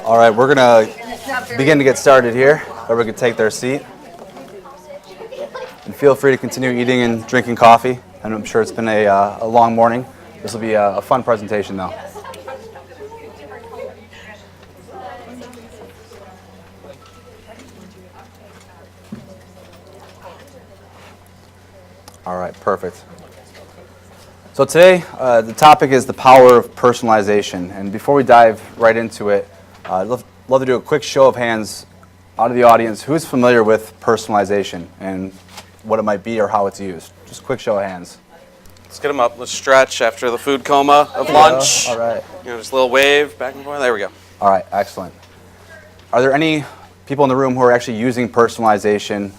All right, we're going to begin to get started here. Everyone can take their seat. And feel free to continue eating and drinking coffee. And I'm sure it's been a long morning. This will be a fun presentation, though. All right, perfect. So today, the topic is the power of personalization. And before we dive right into it, I'd love to do a quick show of hands out of the audience. Who's familiar with personalization and what it might be or how it's used? Just a quick show of hands. Let's get them up. Let's stretch after the food coma of lunch. All right. Just a little wave back and forth. There we go. All right, excellent. Are there any people in the room who are actually using personalization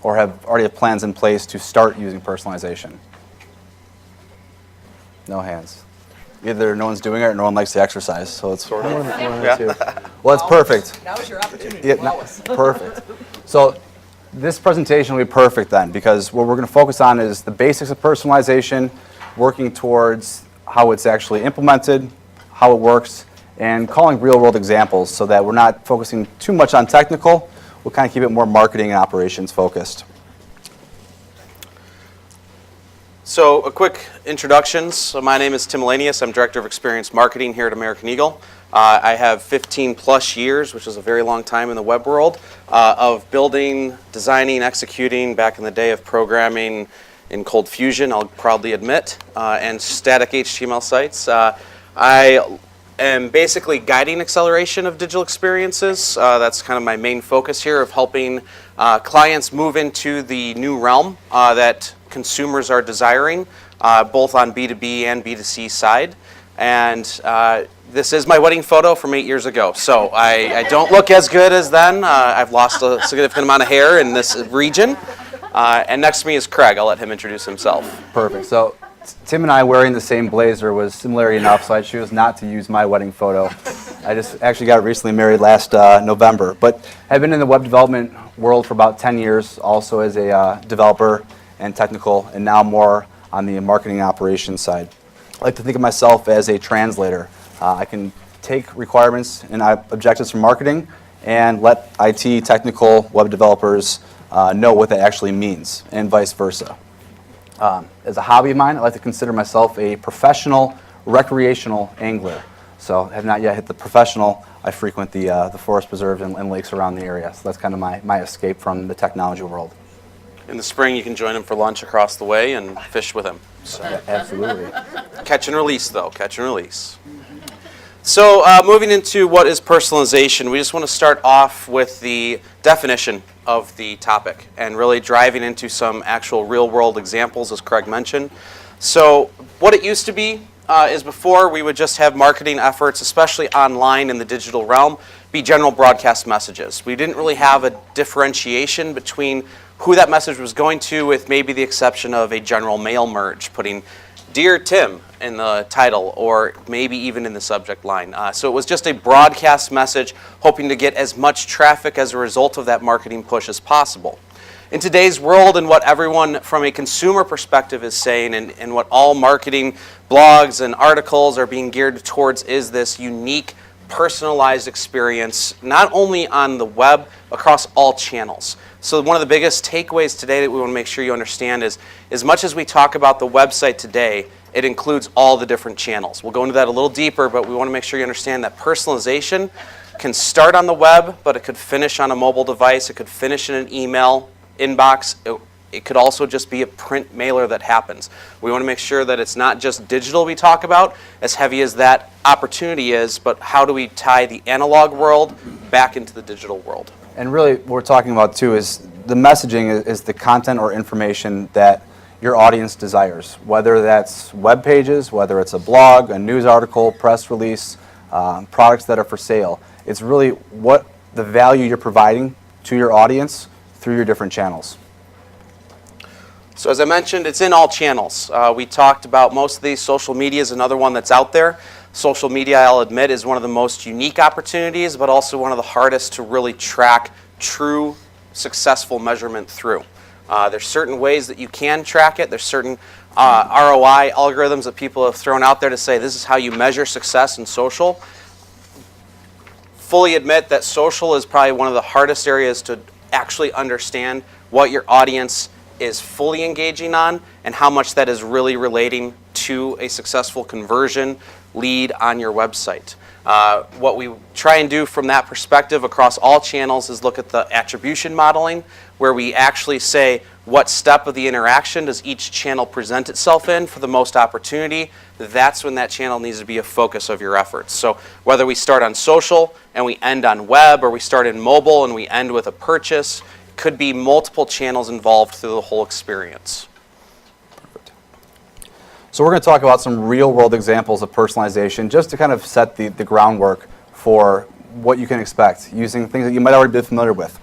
or already have plans in place to start using personalization? No hands. Either no one's doing it or no one likes to exercise, so it's sort of one of the two. Well, it's perfect. Now is your opportunity. Yeah, perfect. So this presentation will be perfect then, because what we're going to focus on is the basics of personalization, working towards how it's actually implemented, how it works, and calling real-world examples so that we're not focusing too much on technical. We'll kind of keep it more marketing and operations focused. So a quick introduction. So my name is Tim Elanius. I'm Director of Experience Marketing here at American Eagle. I have 15 plus years, which is a very long time in the web world, of building, designing, executing, back in the day of programming in Cold Fusion, I'll proudly admit, and static HTML sites. I am basically guiding acceleration of digital experiences. That's kind of my main focus here, of helping clients move into the new realm that consumers are desiring, both on B2B and B2C side. And this is my wedding photo from 8 years ago. So I don't look as good as then. I've lost a significant amount of hair in this region. And next to me is Craig. I'll let him introduce himself. Perfect. So Tim and I wearing the same blazer was similarity enough, so I chose not to use my wedding photo. I just actually got recently married last November. But I've been in the web development world for about 10 years, also as a developer and technical, and now more on the marketing and operations side. I like to think of myself as a translator. I can take requirements and objectives from marketing and let IT, technical, web developers know what that actually means, and vice versa. As a hobby of mine, I like to consider myself a professional recreational angler. So I have not yet hit the professional. I frequent the forest preserves and lakes around the area. So that's kind of my escape from the technology world. In the spring, you can join him for lunch across the way and fish with him. So. Yeah, absolutely. Catch and release, though. Catch and release. So moving into what is personalization, we just want to start off with the definition of the topic and really driving into some actual real-world examples, as Craig mentioned. So what it used to be is before we would just have marketing efforts, especially online in the digital realm, be general broadcast messages. We didn't really have a differentiation between who that message was going to, with maybe the exception of a general mail merge, putting Dear Tim in the title, or maybe even in the subject line. So it was just a broadcast message, hoping to get as much traffic as a result of that marketing push as possible. In today's world, and what everyone from a consumer perspective is saying, and what all marketing blogs and articles are being geared towards, is this unique, personalized experience, not only on the web, across all channels. So one of the biggest takeaways today that we want to make sure you understand is, as much as we talk about the website today, it includes all the different channels. We'll go into that a little deeper, but we want to make sure you understand that personalization can start on the web, but it could finish on a mobile device, it could finish in an email inbox, it could also just be a print mailer that happens. We want to make sure that it's not just digital we talk about, as heavy as that opportunity is, but how do we tie the analog world back into the digital world? And really what we're talking about too is the messaging is the content or information that your audience desires, whether that's web pages, whether it's a blog, a news article, press release, products that are for sale. It's really what the value you're providing to your audience through your different channels. So as I mentioned, it's in all channels. We talked about most of these. Social media is another one that's out there. Social media, I'll admit, is one of the most unique opportunities, but also one of the hardest to really track true successful measurement through. There's certain ways that you can track it. There's certain ROI algorithms that people have thrown out there to say this is how you measure success in social. fully admit that social is probably one of the hardest areas to actually understand what your audience is fully engaging on and how much that is really relating to a successful conversion lead on your website. What we try and do from that perspective across all channels is look at the attribution modeling, where we actually say what step of the interaction does each channel present itself in for the most opportunity. That's when that channel needs to be a focus of your efforts. So whether we start on social and we end on web, or we start in mobile and we end with a purchase, could be multiple channels involved through the whole experience. Perfect. So we're going to talk about some real-world examples of personalization just to kind of set the groundwork for what you can expect using things that you might already be familiar with.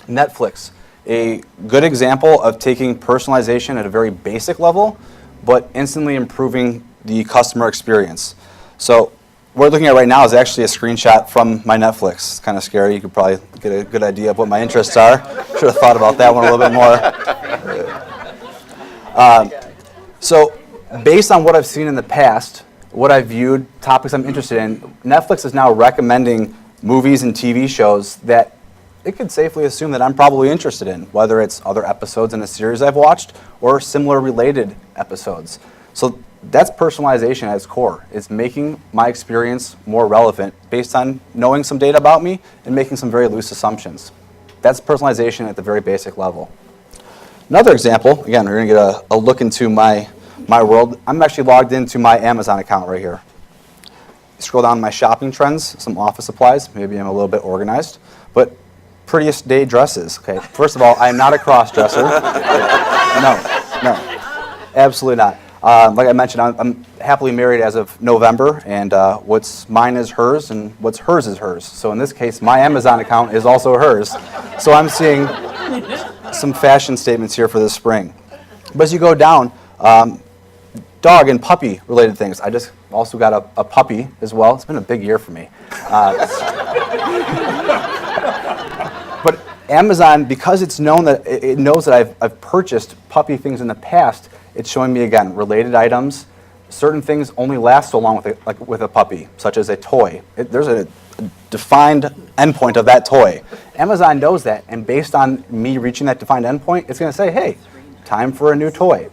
Netflix, a good example of taking personalization at a very basic level, but instantly improving the customer experience. So what we're looking at right now is actually a screenshot from my Netflix. It's kind of scary. You could probably get a good idea of what my interests are. Should have thought about that one a little bit more. So based on what I've seen in the past, what I've viewed, topics I'm interested in, Netflix is now recommending movies and TV shows that it could safely assume that I'm probably interested in, whether it's other episodes in a series I've watched or similar related episodes. So that's personalization at its core. It's making my experience more relevant based on knowing some data about me and making some very loose assumptions. That's personalization at the very basic level. Another example, again, we're going to get a look into my world. I'm actually logged into my Amazon account right here. Scroll down my shopping trends, some office supplies. Maybe I'm a little bit organized, but prettiest day dresses. Okay, first of all, I am not a cross-dresser. No, absolutely not. Like I mentioned, I'm happily married as of November, and what's mine is hers, and what's hers is hers. So in this case, my Amazon account is also hers. So I'm seeing some fashion statements here for this spring. But as you go down, dog and puppy related things. I just also got a puppy as well. It's been a big year for me. But Amazon, because it knows that I've purchased puppy things in the past, it's showing me, again, related items. Certain things only last so long with a puppy, such as a toy. There's a defined endpoint of that toy. Amazon knows that, and based on me reaching that defined endpoint, it's going to say, hey, time for a new toy.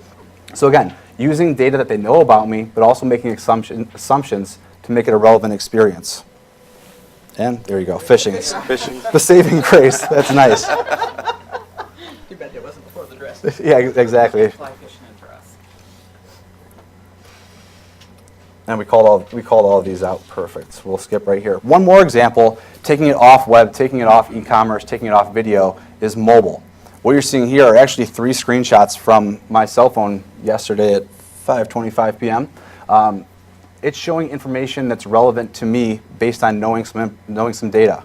So again, using data that they know about me, but also making assumptions to make it a relevant experience. And there you go, fishing. Fishing. The saving grace. That's nice. Too bad it wasn't before the dress. Yeah, exactly. Fly fishing and dress. And we called all of these out. Perfect. We'll skip right here. One more example, taking it off web, taking it off e-commerce, taking it off video, is mobile. What you're seeing here are actually 3 screenshots from my cell phone yesterday at 5:25 p.m. It's showing information that's relevant to me based on knowing some data.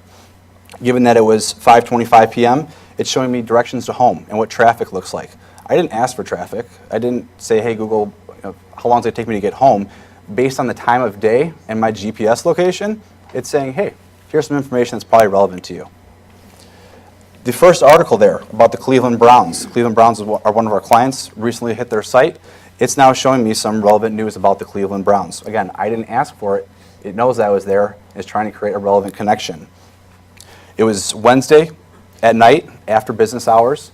Given that it was 5:25 p.m., it's showing me directions to home and what traffic looks like. I didn't ask for traffic. I didn't say, hey, Google, how long does it take me to get home? Based on the time of day and my GPS location, it's saying, hey, here's some information that's probably relevant to you. The first article there about the Cleveland Browns. Cleveland Browns are one of our clients, recently hit their site. It's now showing me some relevant news about the Cleveland Browns. Again, I didn't ask for it. It knows I was there and is trying to create a relevant connection. It was Wednesday at night after business hours,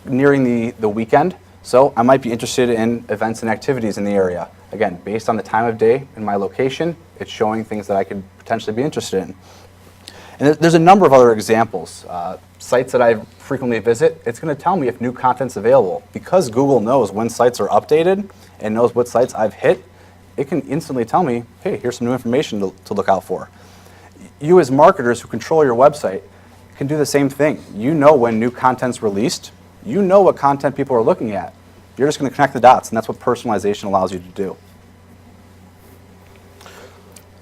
nearing the weekend, so I might be interested in events and activities in the area. Again, based on the time of day and my location, it's showing things that I could potentially be interested in. And there's a number of other examples. Sites that I frequently visit, it's going to tell me if new content's available. Because Google knows when sites are updated and knows what sites I've hit, it can instantly tell me, hey, here's some new information to look out for. You as marketers who control your website can do the same thing. You know when new content's released. You know what content people are looking at. You're just going to connect the dots, and that's what personalization allows you to do.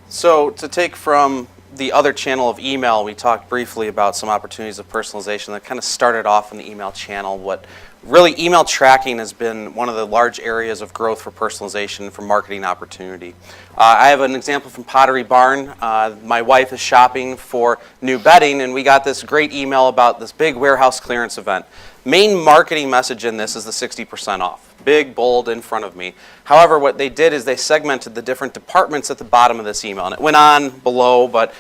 So to take from the other channel of email, we talked briefly about some opportunities of personalization that kind of started off in the email channel. What really email tracking has been one of the large areas of growth for personalization for marketing opportunity. I have an example from Pottery Barn. My wife is shopping for new bedding, and we got this great email about this big warehouse clearance event. Main marketing message in this is the 60% off. big, bold in front of me. However, what they did is they segmented the different departments at the bottom of this email. And it went on below, but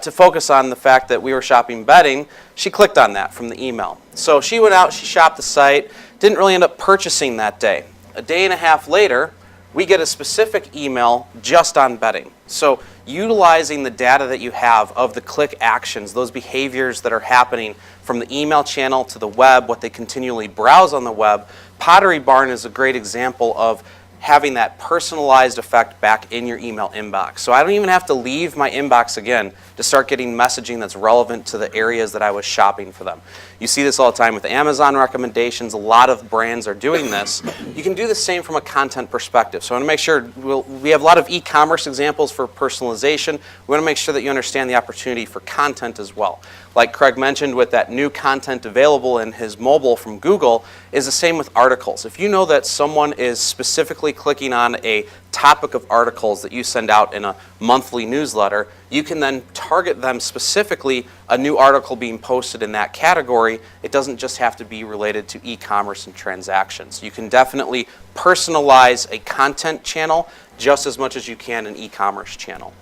to focus on the fact that we were shopping bedding, she clicked on that from the email. So she went out, she shopped the site, didn't really end up purchasing that day. A day and a half later, we get a specific email just on bedding. So utilizing the data that you have of the click actions, those behaviors that are happening from the email channel to the web, what they continually browse on the web, Pottery Barn is a great example of having that personalized effect back in your email inbox. So I don't even have to leave my inbox again to start getting messaging that's relevant to the areas that I was shopping for them. You see this all the time with Amazon recommendations. A lot of brands are doing this. You can do the same from a content perspective. So I want to make sure we have a lot of e-commerce examples for personalization. We want to make sure that you understand the opportunity for content as well. Like Craig mentioned, with that new content available in his mobile from Google, is the same with articles. If you know that someone is specifically clicking on a topic of articles that you send out in a monthly newsletter, you can then target them specifically a new article being posted in that category. It doesn't just have to be related to e-commerce and transactions. You can definitely personalize a content channel just as much as you can an e-commerce channel.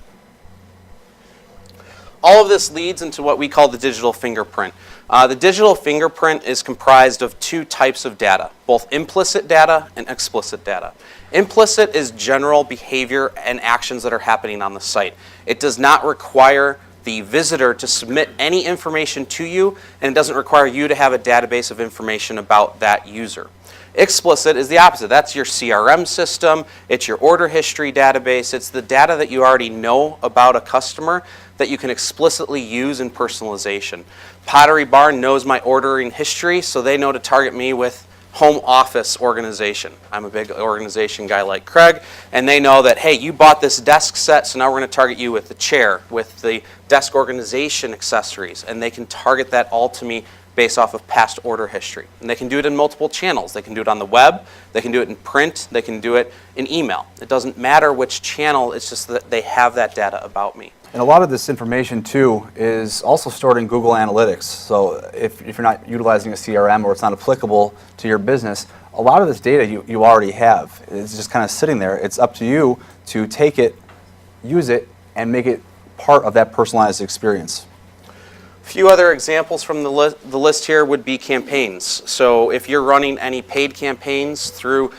All of this leads into what we call the digital fingerprint. The digital fingerprint is comprised of two types of data, both implicit data and explicit data. Implicit is general behavior and actions that are happening on the site. It does not require the visitor to submit any information to you, and it doesn't require you to have a database of information about that user. Explicit is the opposite. That's your CRM system, it's your order history database, it's the data that you already know about a customer that you can explicitly use in personalization. Pottery Barn knows my ordering history, so they know to target me with home office organization. I'm a big organization guy like Craig, and they know that, hey, you bought this desk set, so now we're going to target you with the chair, with the desk organization accessories, and they can target that all to me based off of past order history. And they can do it in multiple channels. They can do it on the web, they can do it in print, they can do it in email. It doesn't matter which channel, it's just that they have that data about me. And a lot of this information, too, is also stored in Google Analytics. So if you're not utilizing a CRM or it's not applicable to your business, a lot of this data you already have. It's just kind of sitting there. It's up to you to take it, use it, and make it part of that personalized experience. A few other examples from the list here would be campaigns. So if you're running any paid campaigns through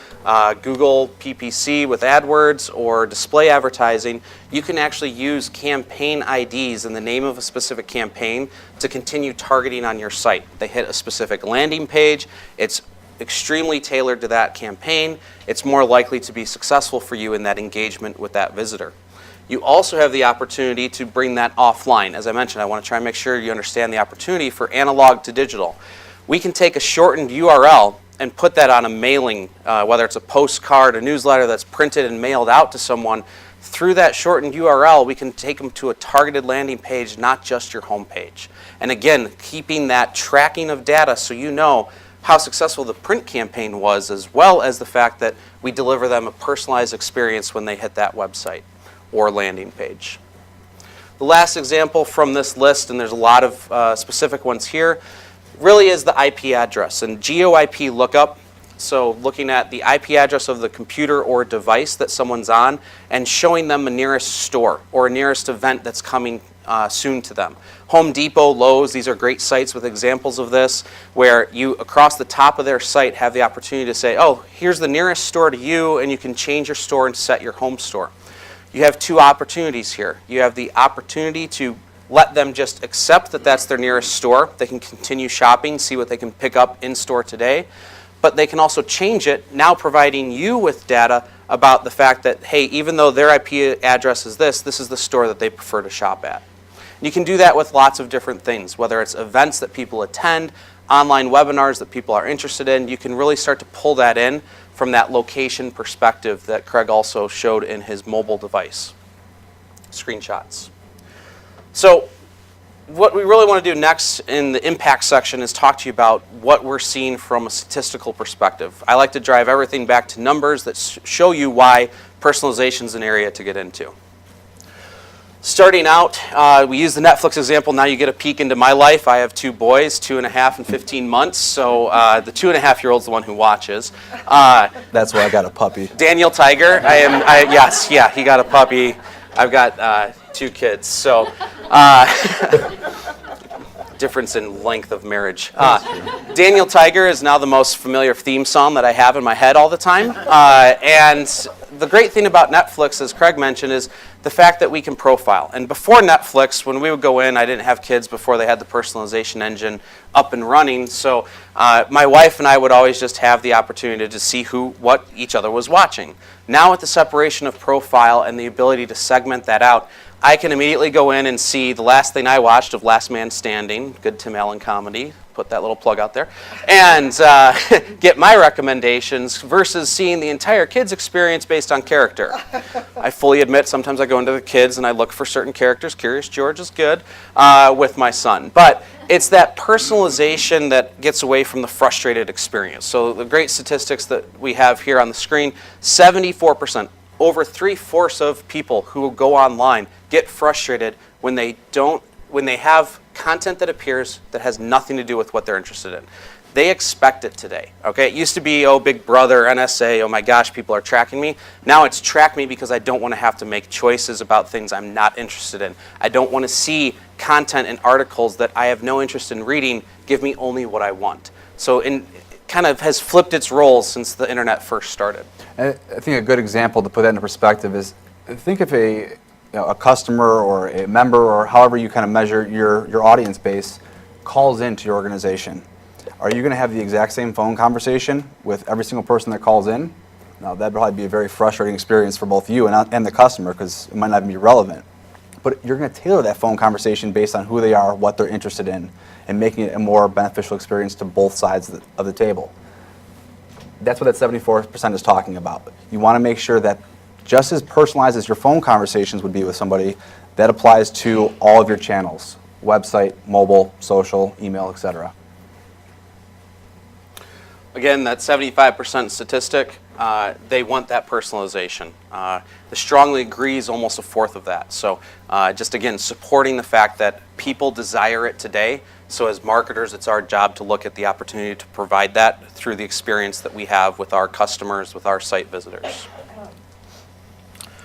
Google PPC with AdWords or display advertising, you can actually use campaign IDs in the name of a specific campaign to continue targeting on your site. They hit a specific landing page, it's extremely tailored to that campaign, it's more likely to be successful for you in that engagement with that visitor. You also have the opportunity to bring that offline. As I mentioned, I want to try and make sure you understand the opportunity for analog to digital. We can take a shortened URL and put that on a mailing, whether it's a postcard, a newsletter that's printed and mailed out to someone. Through that shortened URL, we can take them to a targeted landing page, not just your home page. And again, keeping that tracking of data so you know how successful the print campaign was, as well as the fact that we deliver them a personalized experience when they hit that website or landing page. The last example from this list, and there's a lot of specific ones here, really is the IP address and GeoIP lookup. So looking at the IP address of the computer or device that someone's on and showing them a nearest store or a nearest event that's coming soon to them. Home Depot, Lowe's, these are great sites with examples of this, where you, across the top of their site, have the opportunity to say, oh, here's the nearest store to you, and you can change your store and set your home store. You have two opportunities here. You have the opportunity to let them just accept that that's their nearest store. They can continue shopping, see what they can pick up in store today. But they can also change it, now providing you with data about the fact that, hey, even though their IP address is this is the store that they prefer to shop at. And you can do that with lots of different things, whether it's events that people attend, online webinars that people are interested in. You can really start to pull that in from that location perspective that Craig also showed in his mobile device screenshots. So what we really want to do next in the impact section is talk to you about what we're seeing from a statistical perspective. I like to drive everything back to numbers that show you why personalization is an area to get into. Starting out, we use the Netflix example. Now you get a peek into my life. I have 2 boys, 2.5 and 15 months. So the 2.5-year-old's the one who watches. That's why I got a puppy. Daniel Tiger. Yes, yeah, he got a puppy. I've got 2 kids. So difference in length of marriage. Daniel Tiger is now the most familiar theme song that I have in my head all the time. And the great thing about Netflix, as Craig mentioned, is the fact that we can profile. And before Netflix, when we would go in, I didn't have kids before they had the personalization engine up and running. So my wife and I would always just have the opportunity to see what each other was watching. Now with the separation of profile and the ability to segment that out, I can immediately go in and see the last thing I watched of Last Man Standing, good Tim Allen comedy, put that little plug out there, and get my recommendations versus seeing the entire kids' experience based on character. I fully admit sometimes I go into the kids and I look for certain characters. Curious George is good with my son. But it's that personalization that gets away from the frustrated experience. So the great statistics that we have here on the screen, 74%. Over 3/4 of people who go online get frustrated when they have content that appears that has nothing to do with what they're interested in. They expect it today. Okay, it used to be, oh, Big Brother, NSA, oh my gosh, people are tracking me. Now it's track me because I don't want to have to make choices about things I'm not interested in. I don't want to see content and articles that I have no interest in reading give me only what I want. So it kind of has flipped its roles since the internet first started. I think a good example to put that into perspective is, think if a customer or a member or however you kind of measure your audience base calls into your organization. Are you going to have the exact same phone conversation with every single person that calls in? Now, that'd probably be a very frustrating experience for both you and the customer because it might not even be relevant. But you're going to tailor that phone conversation based on who they are, what they're interested in, and making it a more beneficial experience to both sides of the table. That's what that 74% is talking about. You want to make sure that just as personalized as your phone conversations would be with somebody, that applies to all of your channels, website, mobile, social, email, etc. Again, that 75% statistic, they want that personalization. The strongly agrees almost 1/4 of that. So just again, supporting the fact that people desire it today. So as marketers, it's our job to look at the opportunity to provide that through the experience that we have with our customers, with our site visitors.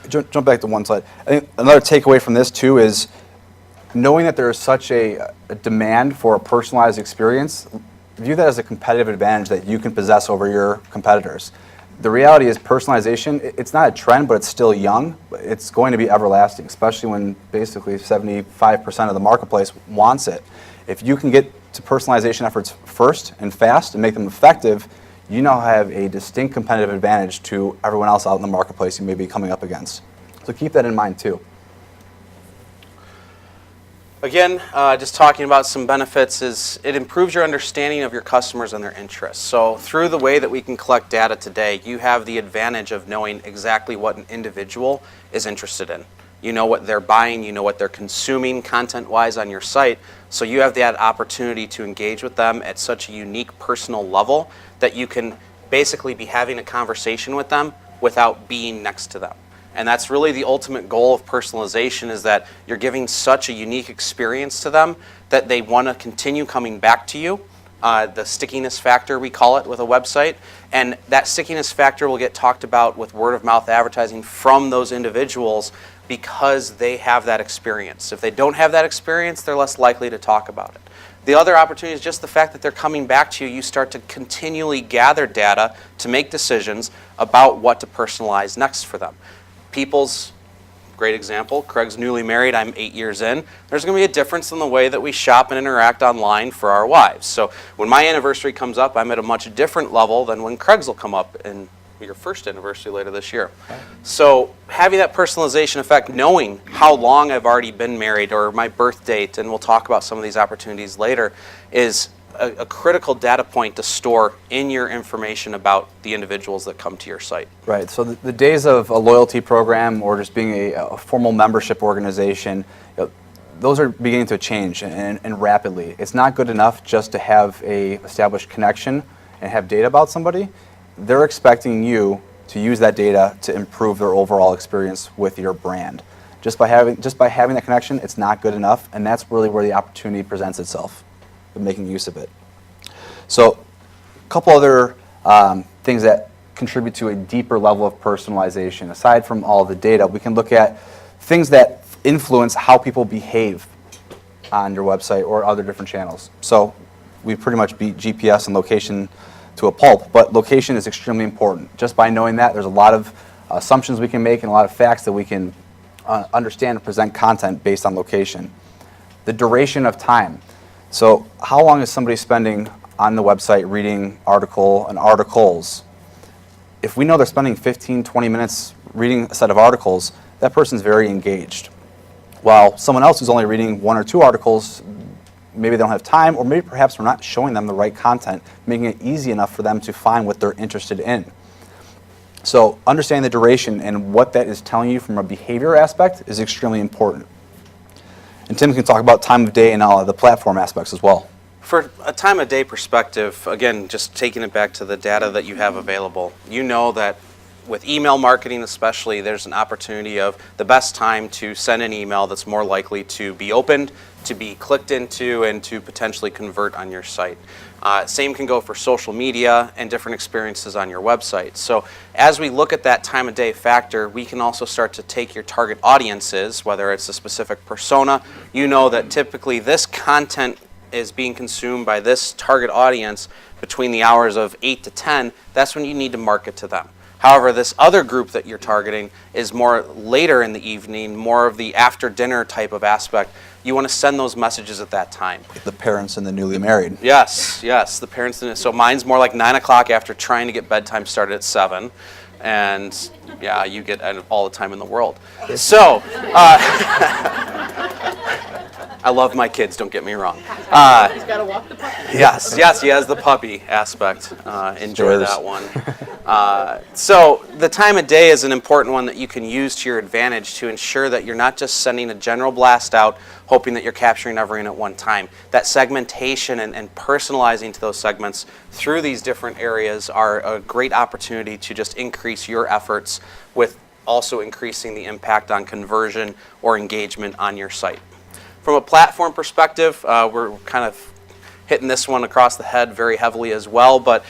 Jump back to one slide. I think another takeaway from this too is knowing that there is such a demand for a personalized experience, view that as a competitive advantage that you can possess over your competitors. The reality is personalization, it's not a trend, but it's still young. It's going to be everlasting, especially when basically 75% of the marketplace wants it. If you can get to personalization efforts first and fast and make them effective, you now have a distinct competitive advantage to everyone else out in the marketplace you may be coming up against. So keep that in mind too. Again, just talking about some benefits is it improves your understanding of your customers and their interests. So through the way that we can collect data today, you have the advantage of knowing exactly what an individual is interested in. You know what they're buying, you know what they're consuming content-wise on your site, so you have that opportunity to engage with them at such a unique personal level that you can basically be having a conversation with them without being next to them. And that's really the ultimate goal of personalization, is that you're giving such a unique experience to them that they want to continue coming back to you. The stickiness factor, we call it, with a website. And that stickiness factor will get talked about with word-of-mouth advertising from those individuals because they have that experience. If they don't have that experience, they're less likely to talk about it. The other opportunity is just the fact that they're coming back to you. You start to continually gather data to make decisions about what to personalize next for them. People's, great example, Craig's newly married, I'm 8 years in. There's going to be a difference in the way that we shop and interact online for our wives. So when my anniversary comes up, I'm at a much different level than when Craig's will come up in your first anniversary later this year. So having that personalization effect, knowing how long I've already been married or my birth date, and we'll talk about some of these opportunities later, is a critical data point to store in your information about the individuals that come to your site. Right, so the days of a loyalty program or just being a formal membership organization, those are beginning to change and rapidly. It's not good enough just to have a established connection and have data about somebody. They're expecting you to use that data to improve their overall experience with your brand. Just by having that connection, it's not good enough, and that's really where the opportunity presents itself, of making use of it. So, a couple other things that contribute to a deeper level of personalization. Aside from all the data, we can look at things that influence how people behave on your website or other different channels. So, we pretty much beat GPS and location to a pulp, but location is extremely important. Just by knowing that, there's a lot of assumptions we can make and a lot of facts that we can understand and present content based on location. The duration of time. So how long is somebody spending on the website reading articles? If we know they're spending 15, 20 minutes reading a set of articles, that person's very engaged. While someone else who's only reading 1 or 2 articles, maybe they don't have time, or maybe perhaps we're not showing them the right content, making it easy enough for them to find what they're interested in. So understanding the duration and what that is telling you from a behavior aspect is extremely important. And Tim can talk about time of day and all of the platform aspects as well. For a time of day perspective, again, just taking it back to the data that you have available, you know that with email marketing especially, there's an opportunity of the best time to send an email that's more likely to be opened, to be clicked into, and to potentially convert on your site. Same can go for social media and different experiences on your website. So as we look at that time of day factor, we can also start to take your target audiences, whether it's a specific persona. You know that typically this content is being consumed by this target audience between the hours of 8 to 10. That's when you need to market to them. However, this other group that you're targeting is more later in the evening, more of the after dinner type of aspect. You want to send those messages at that time. The parents and the newly married. Yes, the parents. So mine's more like 9 o'clock after trying to get bedtime started at 7. And yeah, you get all the time in the world. So, I love my kids, don't get me wrong. He's got to walk the puppy. Yes, he has the puppy aspect. Enjoy Cheers. that one. So the time of day is an important one that you can use to your advantage to ensure that you're not just sending a general blast out, hoping that you're capturing everyone at one time. That segmentation and personalizing to those segments through these different areas are a great opportunity to just increase your efforts with also increasing the impact on conversion or engagement on your site. From a platform perspective, we're kind of hitting this one across the head very heavily as well, but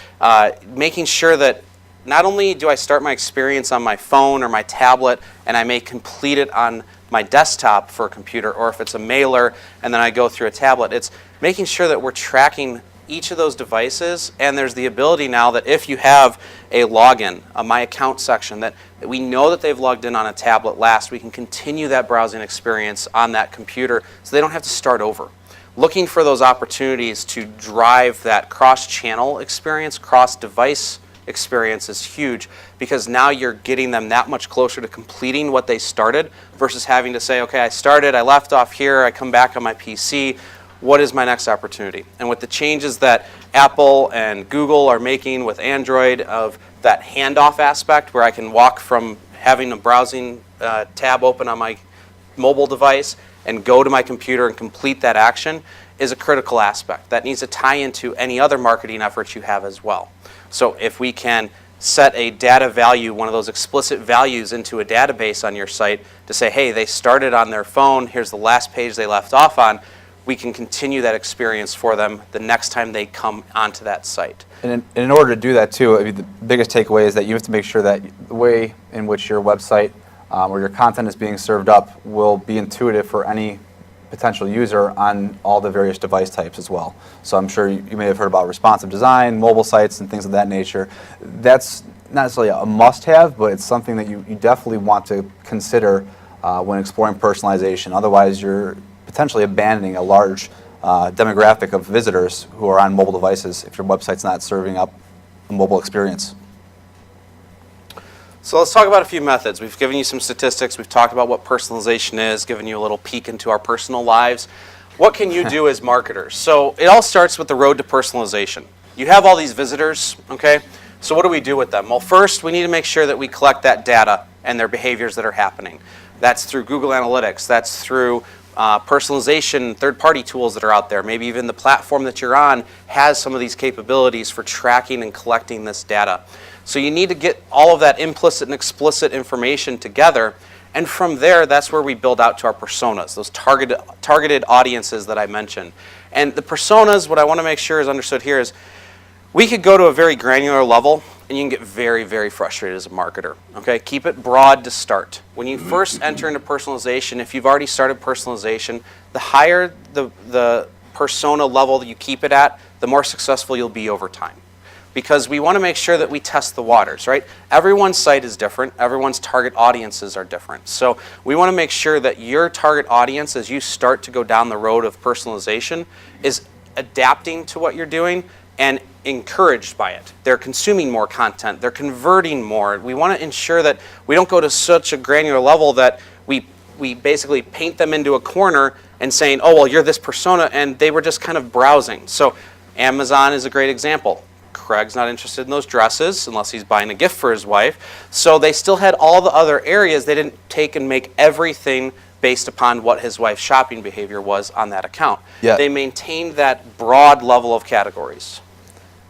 making sure that not only do I start my experience on my phone or my tablet and I may complete it on my desktop for a computer, or if it's a mailer and then I go through a tablet, it's making sure that we're tracking each of those devices, and there's the ability now that if you have a login, a My Account section, that we know that they've logged in on a tablet last, we can continue that browsing experience on that computer so they don't have to start over. Looking for those opportunities to drive that cross-channel experience, cross-device experience is huge, because now you're getting them that much closer to completing what they started versus having to say, okay, I started, I left off here, I come back on my PC. What is my next opportunity? And with the changes that Apple and Google are making with Android of that handoff aspect where I can walk from having a browsing tab open on my mobile device and go to my computer and complete that action is a critical aspect. That needs to tie into any other marketing efforts you have as well. So if we can set a data value, one of those explicit values into a database on your site to say, hey, they started on their phone, here's the last page they left off on, we can continue that experience for them the next time they come onto that site. And in order to do that too, I mean, the biggest takeaway is that you have to make sure that the way in which your website or your content is being served up will be intuitive for any potential user on all the various device types as well. So I'm sure you may have heard about responsive design, mobile sites, and things of that nature. That's not necessarily a must-have, but it's something that you definitely want to consider when exploring personalization. Otherwise, you're potentially abandoning a large demographic of visitors who are on mobile devices if your website's not serving up a mobile experience. So let's talk about a few methods. We've given you some statistics. We've talked about what personalization is, given you a little peek into our personal lives. What can you do as marketers? So it all starts with the road to personalization. You have all these visitors, okay? So what do we do with them? Well, first, we need to make sure that we collect that data and their behaviors that are happening. That's through Google Analytics. That's through personalization, third-party tools that are out there. Maybe even the platform that you're on has some of these capabilities for tracking and collecting this data. So you need to get all of that implicit and explicit information together And from there, that's where we build out to our personas, those targeted audiences that I mentioned. And the personas, what I want to make sure is understood here is we could go to a very granular level and you can get very, very frustrated as a marketer. Okay, keep it broad to start. When you first enter into personalization, if you've already started personalization, the higher the persona level that you keep it at, the more successful you'll be over time. Because we want to make sure that we test the waters, right? Everyone's site is different. Everyone's target audiences are different. So we want to make sure that your target audience, as you start to go down the road of personalization, is adapting to what you're doing and encouraged by it. They're consuming more content. They're converting more. We want to ensure that we don't go to such a granular level that we basically paint them into a corner and saying, oh, well, you're this persona, and they were just kind of browsing. So Amazon is a great example. Craig's not interested in those dresses unless he's buying a gift for his wife. So they still had all the other areas. They didn't take and make everything based upon what his wife's shopping behavior was on that account. Yeah. They maintained that broad level of categories.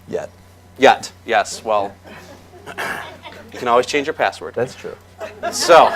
Yet. Yes. Well, you can always change your password. That's true. So,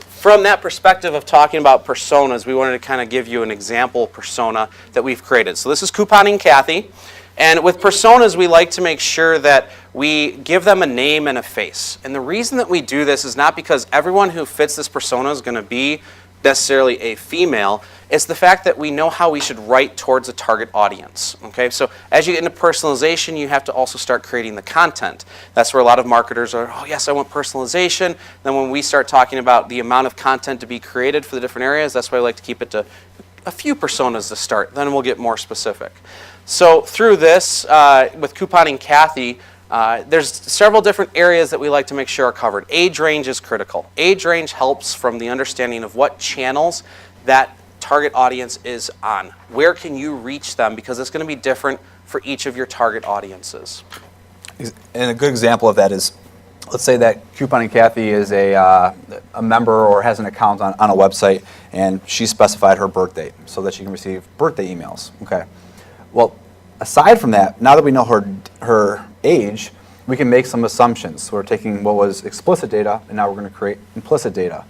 from that perspective of talking about personas, we wanted to kind of give you an example persona that we've created. So this is Couponing Kathy. And with personas, we like to make sure that we give them a name and a face. And the reason that we do this is not because everyone who fits this persona is going to be necessarily a female. It's the fact that we know how we should write towards a target audience. Okay, so as you get into personalization, you have to also start creating the content. That's where a lot of marketers are, oh yes, I want personalization. Then when we start talking about the amount of content to be created for the different areas, that's why I like to keep it to a few personas to start. Then we'll get more specific. So through this, with Couponing Kathy, there's several different areas that we like to make sure are covered. Age range is critical. Age range helps from the understanding of what channels that target audience is on. Where can you reach them? Because it's going to be different for each of your target audiences. And a good example of that is, let's say that Couponing Kathy is a member or has an account on a website, and she specified her birth date so that she can receive birthday emails. Okay. Well, aside from that, now that we know her age, we can make some assumptions. So we're taking what was explicit data, and now we're going to create implicit data.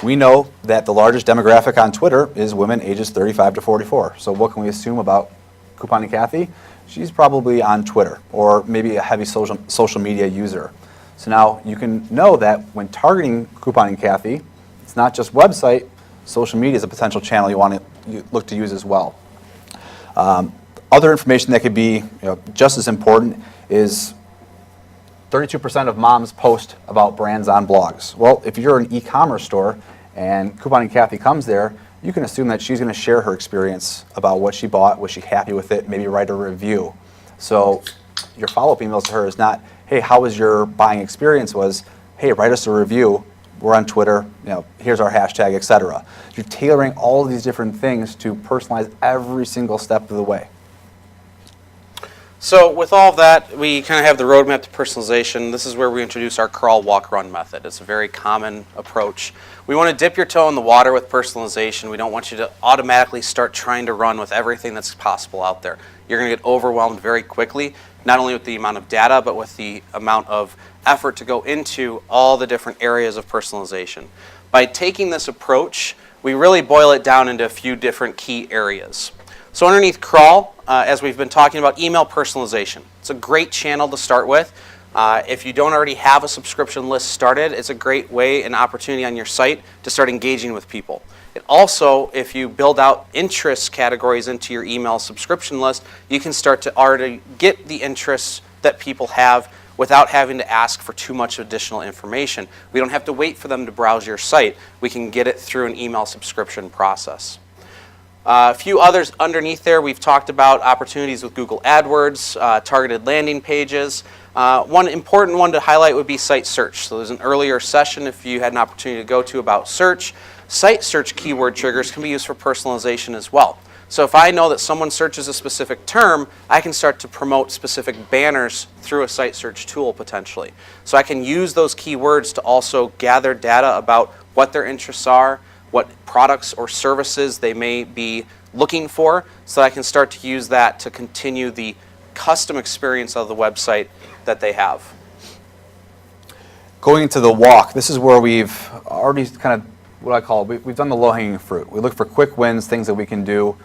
We know that the largest demographic on Twitter is women ages 35 to 44. So what can we assume about Couponing Kathy? She's probably on Twitter, or maybe a heavy social media user. So now you can know that when targeting Couponing Kathy, it's not just website, social media is a potential channel you want to look to use as well. Other information that could be just as important is 32% of moms post about brands on blogs. Well, if you're an e-commerce store and Couponing Kathy comes there, you can assume that she's going to share her experience about what she bought, was she happy with it, maybe write a review. So your follow-up emails to her is not, hey, how was your buying experience? Was, hey, write us a review. We're on Twitter. Here's our hashtag, etc. You're tailoring all of these different things to personalize every single step of the way. So with all of that, we kind of have the roadmap to personalization. This is where we introduce our crawl, walk, run method. It's a very common approach. We want to dip your toe in the water with personalization. We don't want you to automatically start trying to run with everything that's possible out there. You're going to get overwhelmed very quickly, not only with the amount of data, but with the amount of effort to go into all the different areas of personalization. By taking this approach, we really boil it down into a few different key areas. So underneath crawl, as we've been talking about, email personalization. It's a great channel to start with. If you don't already have a subscription list started, it's a great way and opportunity on your site to start engaging with people. It also, if you build out interest categories into your email subscription list, you can start to already get the interests that people have without having to ask for too much additional information. We don't have to wait for them to browse your site. We can get it through an email subscription process. A few others underneath there, we've talked about opportunities with Google AdWords, targeted landing pages. One important one to highlight would be site search. So there's an earlier session, if you had an opportunity to go to, about search. Site search keyword triggers can be used for personalization as well. So if I know that someone searches a specific term, I can start to promote specific banners through a site search tool potentially. So I can use those keywords to also gather data about what their interests are, what products or services they may be looking for, so I can start to use that to continue the custom experience of the website that they have. Going into the walk, this is where we've already kind of, what I call, we've done the low-hanging fruit. We look for quick wins, things that we can do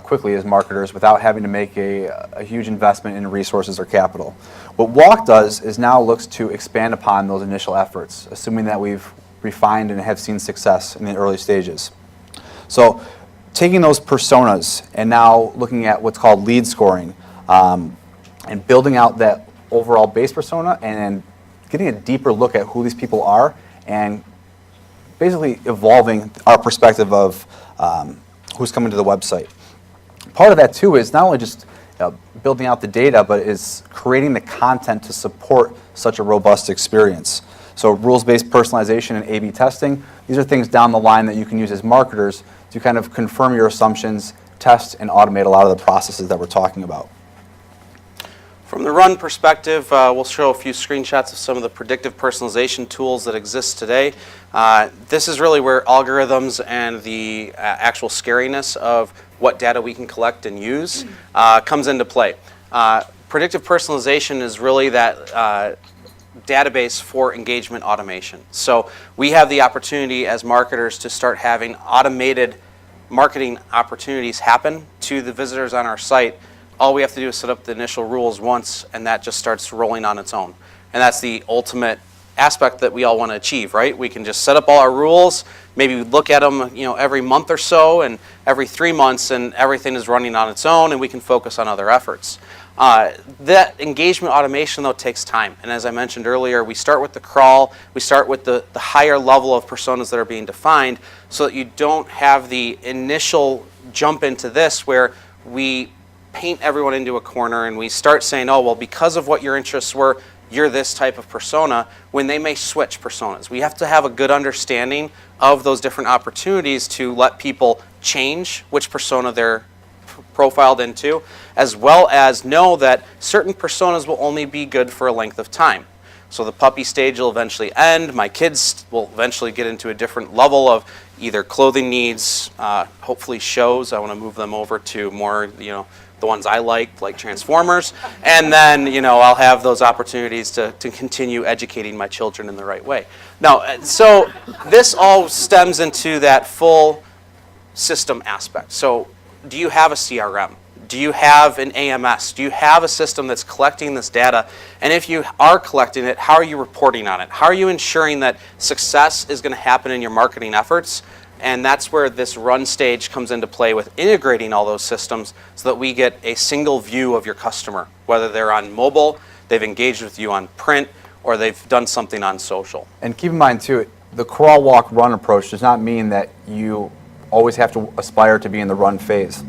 quickly as marketers without having to make a huge investment in resources or capital. What walk does is now looks to expand upon those initial efforts, assuming that we've refined and have seen success in the early stages. So taking those personas and now looking at what's called lead scoring and building out that overall base persona and getting a deeper look at who these people are and basically evolving our perspective of who's coming to the website. Part of that too is not only just building out the data, but is creating the content to support such a robust experience. So rules-based personalization and A/B testing, these are things down the line that you can use as marketers to kind of confirm your assumptions, test, and automate a lot of the processes that we're talking about. From the run perspective, we'll show a few screenshots of some of the predictive personalization tools that exist today. This is really where algorithms and the actual scariness of what data we can collect and use comes into play. Predictive personalization is really that database for engagement automation. So we have the opportunity as marketers to start having automated marketing opportunities happen to the visitors on our site. All we have to do is set up the initial rules once, and that just starts rolling on its own. And that's the ultimate aspect that we all want to achieve, right? We can just set up all our rules, maybe look at them, every month or so, and every 3 months, and everything is running on its own, and we can focus on other efforts. That engagement automation, though, takes time. And as I mentioned earlier, we start with the crawl, we start with the higher level of personas that are being defined so that you don't have the initial jump into this where we paint everyone into a corner and we start saying, oh, well, because of what your interests were, you're this type of persona, when they may switch personas. We have to have a good understanding of those different opportunities to let people change which persona they're profiled into, as well as know that certain personas will only be good for a length of time. So the puppy stage will eventually end. My kids will eventually get into a different level of either clothing needs, hopefully shows. I want to move them over to more, the ones I like Transformers. And then, I'll have those opportunities to continue educating my children in the right way. Now, so this all stems into that full system aspect. So do you have a CRM? Do you have an AMS? Do you have a system that's collecting this data? And if you are collecting it, how are you reporting on it? How are you ensuring that success is going to happen in your marketing efforts? And that's where this run stage comes into play with integrating all those systems so that we get a single view of your customer, whether they're on mobile, they've engaged with you on print, or they've done something on social. And keep in mind too, the crawl, walk, run approach does not mean that you always have to aspire to be in the run phase.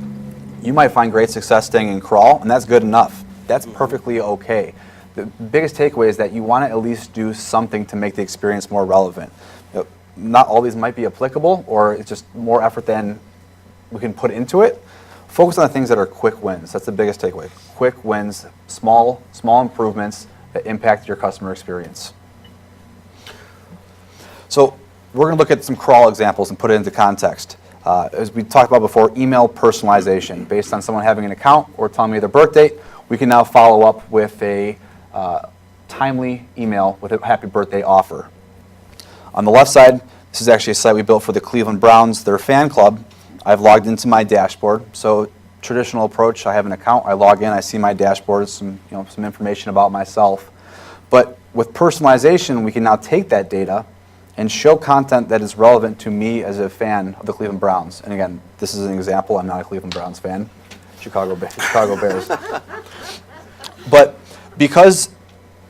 You might find great success staying in crawl, and that's good enough. That's perfectly okay. The biggest takeaway is that you want to at least do something to make the experience more relevant. Not all these might be applicable, or it's just more effort than we can put into it. Focus on the things that are quick wins. That's the biggest takeaway. Quick wins, small improvements that impact your customer experience. So we're going to look at some crawl examples and put it into context. As we talked about before, email personalization. Based on someone having an account or telling me their birth date, we can now follow up with a timely email with a happy birthday offer. On the left side, this is actually a site we built for the Cleveland Browns, their fan club. I've logged into my dashboard. So traditional approach, I have an account, I log in, I see my dashboard, some information about myself. But with personalization, we can now take that data and show content that is relevant to me as a fan of the Cleveland Browns. And again, this is an example. I'm not a Cleveland Browns fan. Chicago Bears. But because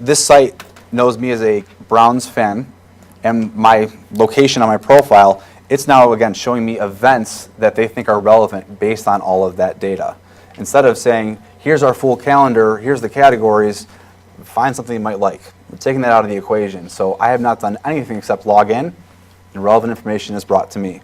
this site knows me as a Browns fan and my location on my profile, it's now, again, showing me events that they think are relevant based on all of that data. Instead of saying, here's our full calendar, here's the categories, find something you might like. We're taking that out of the equation. So I have not done anything except log in, and relevant information is brought to me.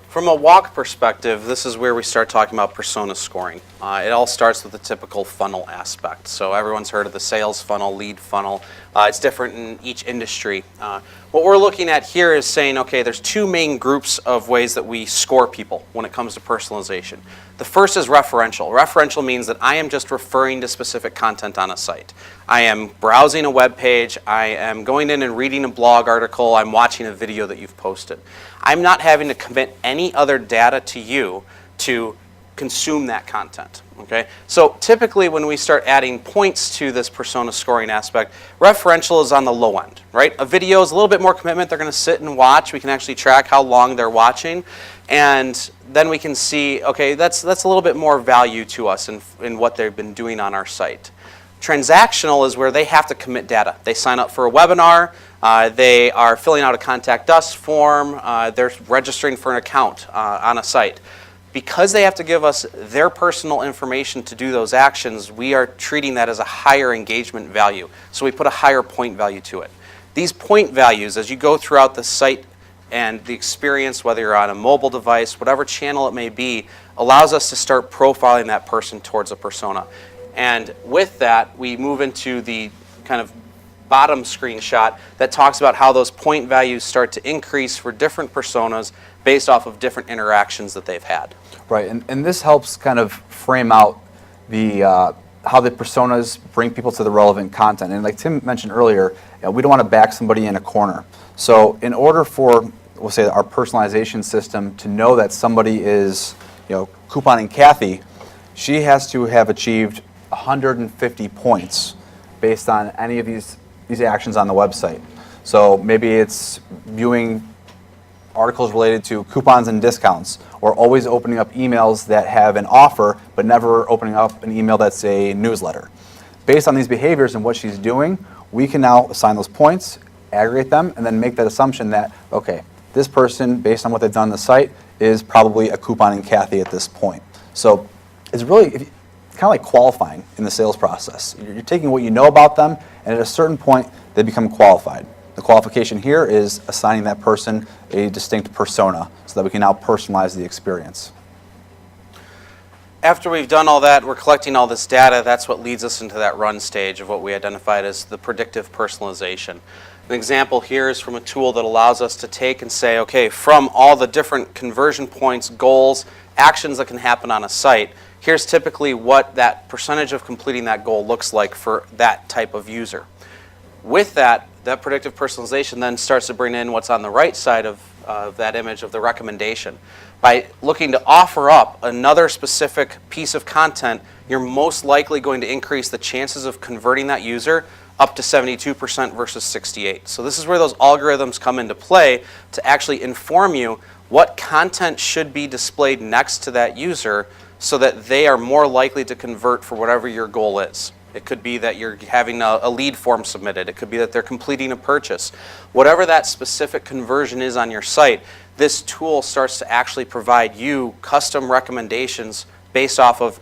From a walk perspective, this is where we start talking about persona scoring. It all starts with the typical funnel aspect. So everyone's heard of the sales funnel, lead funnel. It's different in each industry. What we're looking at here is saying, okay, there's two main groups of ways that we score people when it comes to personalization. The first is referential. Referential means that I am just referring to specific content on a site. I am browsing a web page, I am going in and reading a blog article, I'm watching a video that you've posted. I'm not having to commit any other data to you to consume that content. Okay? So typically when we start adding points to this persona scoring aspect, referential is on the low end, right? A video is a little bit more commitment. They're going to sit and watch. We can actually track how long they're watching. And then we can see, okay, that's a little bit more value to us in what they've been doing on our site. Transactional is where they have to commit data. They sign up for a webinar. They are filling out a contact us form. They're registering for an account on a site. Because they have to give us their personal information to do those actions, we are treating that as a higher engagement value. So we put a higher point value to it. These point values, as you go throughout the site and the experience, whether you're on a mobile device, whatever channel it may be, allows us to start profiling that person towards a persona. And with that, we move into the kind of bottom screenshot that talks about how those point values start to increase for different personas based off of different interactions that they've had. Right, and this helps kind of frame out the how the personas bring people to the relevant content. And like Tim mentioned earlier, we don't want to back somebody in a corner. So in order for, we'll say, our personalization system to know that somebody is, couponing Kathy, she has to have achieved 150 points based on any of these actions on the website. So maybe it's viewing articles related to coupons and discounts, or always opening up emails that have an offer, but never opening up an email that's a newsletter. Based on these behaviors and what she's doing, we can now assign those points, aggregate them, and then make that assumption that, okay, this person, based on what they've done on the site, is probably a couponing Kathy at this point. So it's really kind of like qualifying in the sales process. You're taking what you know about them, and at a certain point, they become qualified. The qualification here is assigning that person a distinct persona so that we can now personalize the experience. After we've done all that, we're collecting all this data. That's what leads us into that run stage of what we identified as the predictive personalization. An example here is from a tool that allows us to take and say, okay, from all the different conversion points, goals, actions that can happen on a site, here's typically what that percentage of completing that goal looks like for that type of user. With that predictive personalization then starts to bring in what's on the right side of that image of the recommendation. By looking to offer up another specific piece of content, you're most likely going to increase the chances of converting that user up to 72% versus 68%. So this is where those algorithms come into play to actually inform you what content should be displayed next to that user so that they are more likely to convert for whatever your goal is. It could be that you're having a lead form submitted. It could be that they're completing a purchase. Whatever that specific conversion is on your site, this tool starts to actually provide you custom recommendations based off of,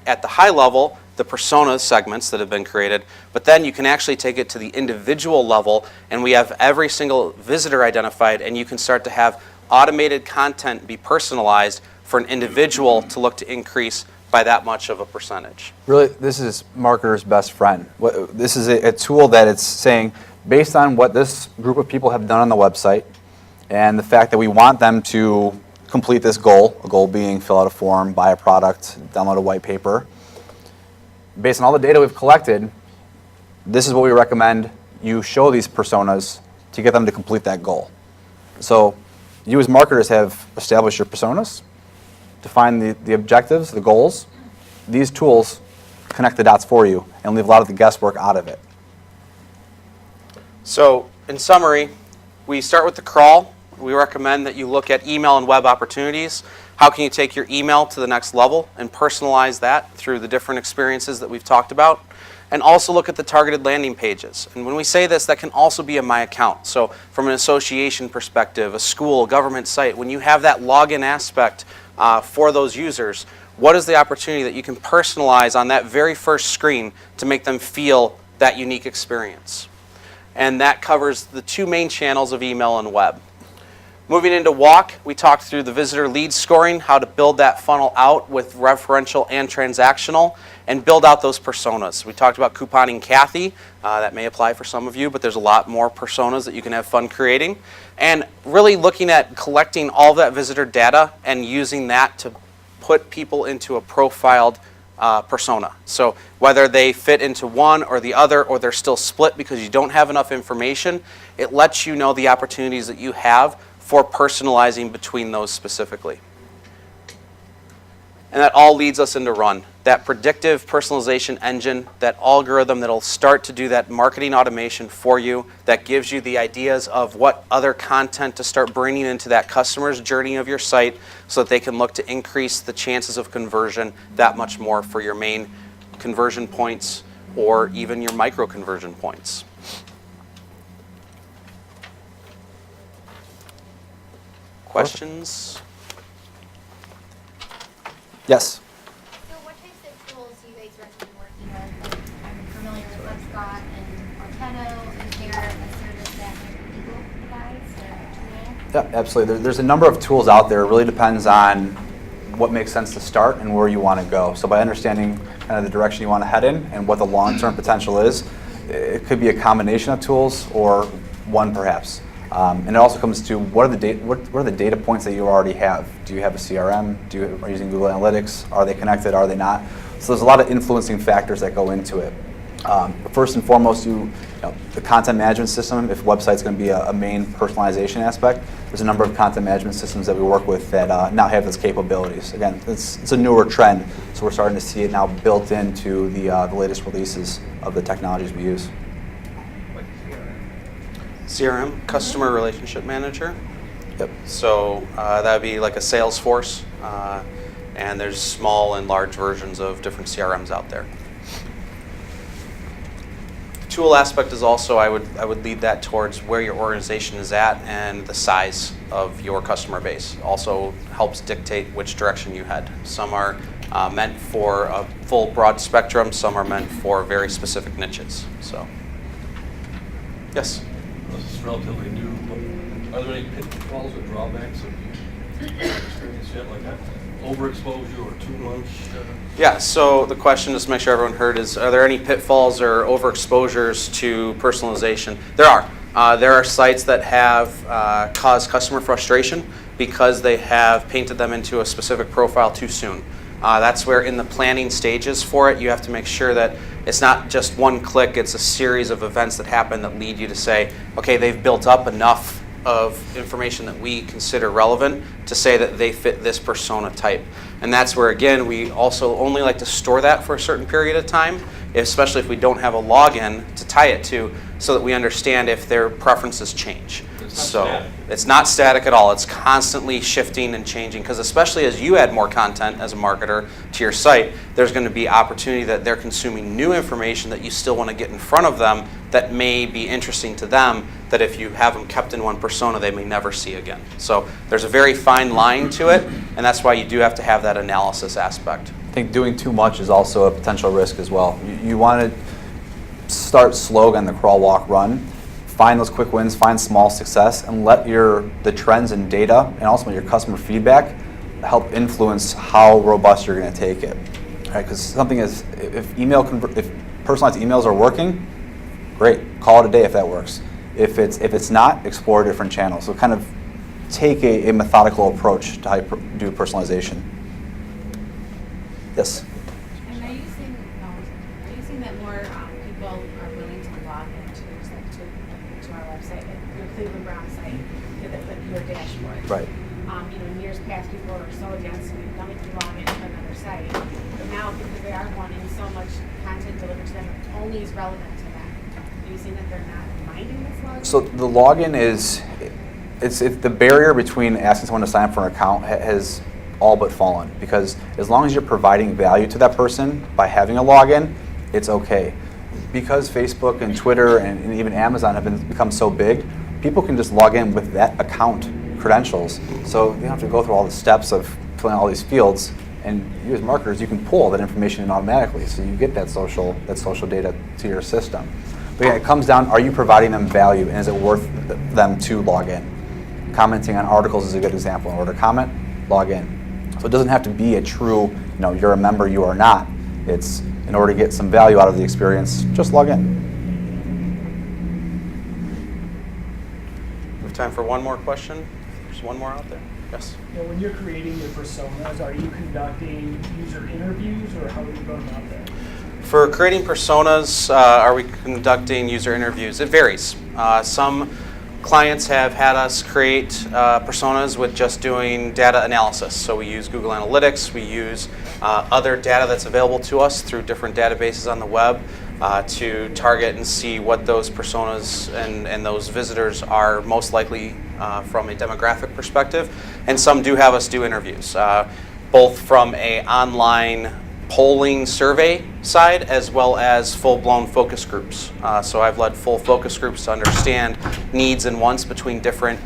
at the high level, the persona segments that have been created, but then you can actually take it to the individual level, and we have every single visitor identified, and you can start to have automated content be personalized for an individual to look to increase by that much of a percentage. Really, this is marketer's best friend. This is a tool that it's saying, based on what this group of people have done on the website, and the fact that we want them to complete this goal, a goal being fill out a form, buy a product, download a white paper, based on all the data we've collected, this is what we recommend you show these personas to get them to complete that goal. So you as marketers have established your personas, define the objectives, the goals. These tools connect the dots for you and leave a lot of the guesswork out of it. So in summary, we start with the crawl. We recommend that you look at email and web opportunities. How can you take your email to the next level and personalize that through the different experiences that we've talked about? And also look at the targeted landing pages. And when we say this, that can also be a My Account. So from an association perspective, a school, a government site, when you have that login aspect for those users, what is the opportunity that you can personalize on that very first screen to make them feel that unique experience? And that covers the two main channels of email and web. Moving into walk, we talked through the visitor lead scoring, how to build that funnel out with referential and transactional, and build out those personas. We talked about couponing Kathy. That may apply for some of you, but there's a lot more personas that you can have fun creating. And really looking at collecting all that visitor data and using that to put people into a profiled persona. So whether they fit into one or the other, or they're still split because you don't have enough information, it lets you know the opportunities that you have for personalizing between those specifically. And that all leads us into Run, that predictive personalization engine, that algorithm that'll start to do that marketing automation for you, that gives you the ideas of what other content to start bringing into that customer's journey of your site so that they can look to increase the chances of conversion that much more for your main conversion points or even your micro conversion points. Questions? Yes. So what types of tools do you guys recommend working with? Like, I'm familiar with HubSpot and Arteno. Is there a service that Americaneagle provides, a tool? Yeah, absolutely. There's a number of tools out there. It really depends on what makes sense to start and where you want to go. So by understanding kind of the direction you want to head in and what the long-term potential is, it could be a combination of tools or one perhaps. And it also comes to what are the data points that you already have? Do you have a CRM? Are you using Google Analytics? Are they connected? Are they not? So there's a lot of influencing factors that go into it. But first and foremost, the content management system, if website's going to be a main personalization aspect, there's a number of content management systems that we work with that now have those capabilities. Again, it's a newer trend, so we're starting to see it now built into the latest releases of the technologies we use. CRM, Customer Relationship Manager. Yep. So that would be like a Salesforce, and there's small and large versions of different CRMs out there. Tool aspect is also, I would lead that towards where your organization is at and the size of your customer base. Also helps dictate which direction you head. Some are meant for a full broad spectrum, some are meant for very specific niches. So, yes? This is relatively new, but are there any pitfalls or drawbacks of experience yet, like that? Overexposure or too much? Yeah, so the question, just to make sure everyone heard, is are there any pitfalls or overexposures to personalization? There are. There are sites that have caused customer frustration because they have painted them into a specific profile too soon. That's where in the planning stages for it, you have to make sure that it's not just one click, it's a series of events that happen that lead you to say, okay, they've built up enough of information that we consider relevant to say that they fit this persona type. And that's where, again, we also only like to store that for a certain period of time, especially if we don't have a login to tie it to, so that we understand if their preferences change. It's not static at all. It's constantly shifting and changing, because especially as you add more content as a marketer to your site, there's going to be opportunity that they're consuming new information that you still want to get in front of them that may be interesting to them, that if you have them kept in one persona, they may never see again. So there's a very fine line to it, and that's why you do have to have that analysis aspect. I think doing too much is also a potential risk as well. You want to start slow on the crawl, walk, run. Find those quick wins, find small success, and let the trends and data and also your customer feedback help influence how robust you're going to take it. Right? Because something is, if personalized emails are working, great, call it a day if that works. If it's not, explore different channels. So kind of take a methodical approach to how you do personalization. Yes. And are you seeing that more people are willing to log into our website, like your Cleveland Brown site, your dashboard? Right. In years past, people were so against coming to log into another site, but now because they are wanting so much content delivered to them, only is relevant to them. Are you seeing that they're not minding this login? So the login is, it's the barrier between asking someone to sign up for an account has all but fallen, because as long as you're providing value to that person by having a login, it's okay. Because Facebook and Twitter and even Amazon have become so big, people can just log in with that account credentials. So you don't have to go through all the steps of filling out all these fields, and you as marketers, you can pull all that information in automatically, so you get that social data to your system. But yeah, it comes down, are you providing them value, and is it worth them to log in? Commenting on articles is a good example. In order to comment, log in. So it doesn't have to be a true, you're a member, you are not. It's in order to get some value out of the experience, just log in. We have time for one more question. There's one more out there. Yes. When you're creating your personas, are you conducting user interviews, or how are you going about that? For creating personas, are we conducting user interviews? It varies. Some clients have had us create personas with just doing data analysis. So we use Google Analytics, we use other data that's available to us through different databases on the web to target and see what those personas and those visitors are most likely from a demographic perspective. And some do have us do interviews, both from an online polling survey side as well as full-blown focus groups. So I've led full focus groups to understand needs and wants between different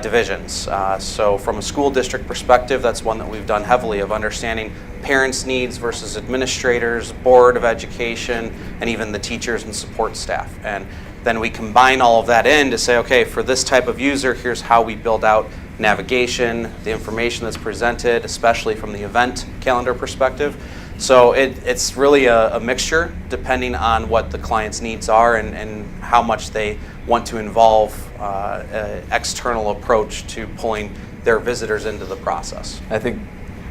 divisions. So from a school district perspective, that's one that we've done heavily, of understanding parents' needs versus administrators, board of education, and even the teachers and support staff. And then we combine all of that in to say, okay, for this type of user, here's how we build out navigation, the information that's presented, especially from the event calendar perspective. So it's really a mixture depending on what the client's needs are and how much they want to involve an external approach to pulling their visitors into the process. I think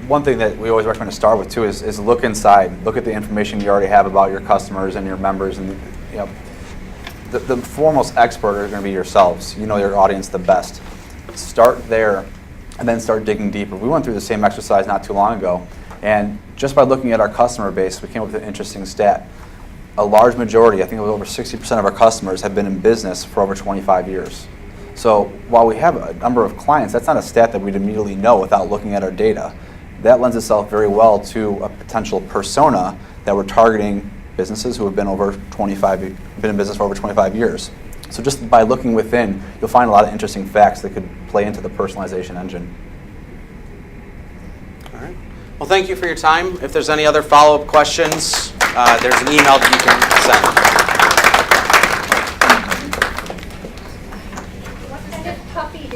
one thing that we always recommend to start with too is look inside. Look at the information you already have about your customers and your members, and the foremost expert are going to be yourselves. You know your audience the best. Start there and then start digging deeper. We went through the same exercise not too long ago, and just by looking at our customer base, we came up with an interesting stat. A large majority, I think it was over 60% of our customers, have been in business for over 25 years. So while we have a number of clients, that's not a stat that we'd immediately know without looking at our data. That lends itself very well to a potential persona that we're targeting businesses who have been in business for over 25 years. So just by looking within, you'll find a lot of interesting facts that could play into the personalization engine. All right. Well, thank you for your time. If there's any other follow-up questions, there's an email that you can send.